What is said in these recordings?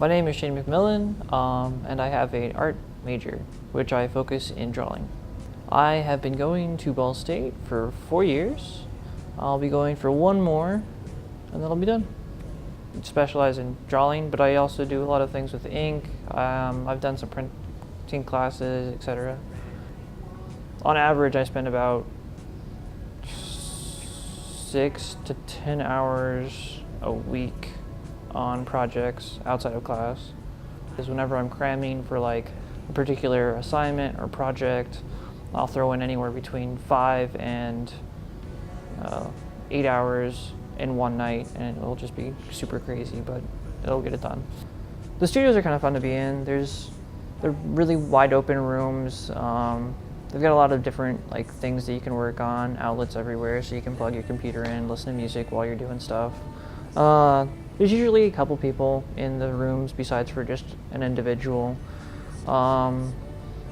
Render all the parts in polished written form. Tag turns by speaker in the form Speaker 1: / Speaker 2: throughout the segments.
Speaker 1: My name is Shane McMillan, and I have an art major, which I focus in drawing. I have been going to Ball State for 4 years. I'll be going for one more, and then I'll be done. I specialize in drawing, but I also do a lot of things with ink. I've done some printing classes, etc. On average, I spend about 6 to 10 hours a week on projects outside of class. Because whenever I'm cramming for like a particular assignment or project, I'll throw in anywhere between 5 and 8 hours in one night, and it'll just be super crazy, but it'll get it done. The studios are kind of fun to be in. They're really wide open rooms. They've got a lot of different things that you can work on, outlets everywhere, so you can plug your computer in, listen to music while you're doing stuff. There's usually a couple people in the rooms besides for just an individual.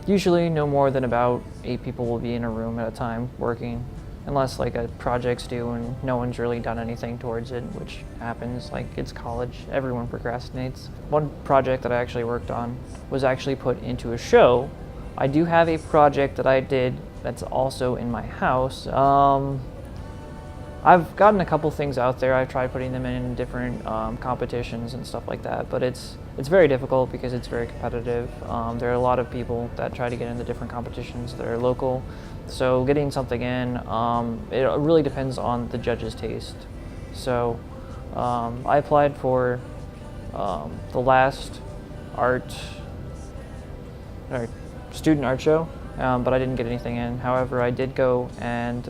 Speaker 1: Usually no more than about 8 people will be in a room at a time working, unless a project's due and no one's really done anything towards it, which happens. It's college, everyone procrastinates. One project that I actually worked on was actually put into a show. I do have a project that I did that's also in my house. I've gotten a couple things out there. I've tried putting them in different competitions and stuff like that, but it's very difficult because it's very competitive. There are a lot of people that try to get into different competitions that are local, so getting something in, it really depends on the judge's taste. So I applied for the last student art show, but I didn't get anything in. However, I did go and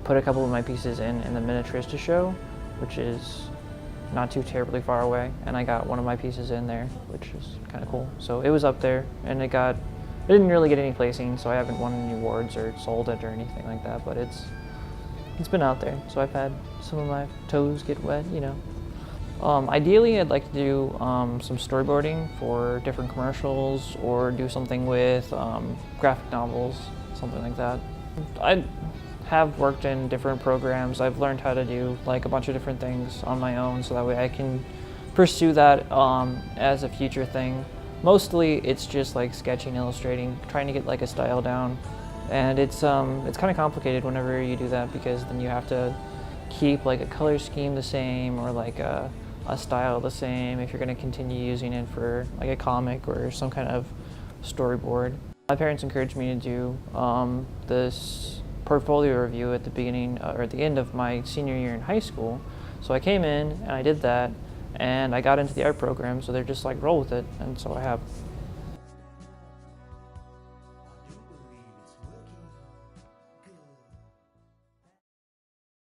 Speaker 1: put a couple of my pieces in the Miniaturista show, which is not too terribly far away, and I got one of my pieces in there, which is kind of cool. So it was up there, and it didn't really get any placing, so I haven't won any awards or sold it or anything like that, but it's been out there, so I've had some of my toes get wet, you know. Ideally, I'd like to do some storyboarding for different commercials, or do something with graphic novels, something like that. I have worked in different programs. I've learned how to do a bunch of different things on my own, so that way I can pursue that as a future thing. Mostly it's just sketching, illustrating, trying to get a style down, and it's kind of complicated whenever you do that, because then you have to keep a color scheme the same, or a style the same if you're going to continue using it for a comic or some kind of storyboard. My parents encouraged me to do this portfolio review at the beginning or at the end of my senior year in high school. So I came in and I did that, and I got into the art program, so they're just roll with it, and so I have.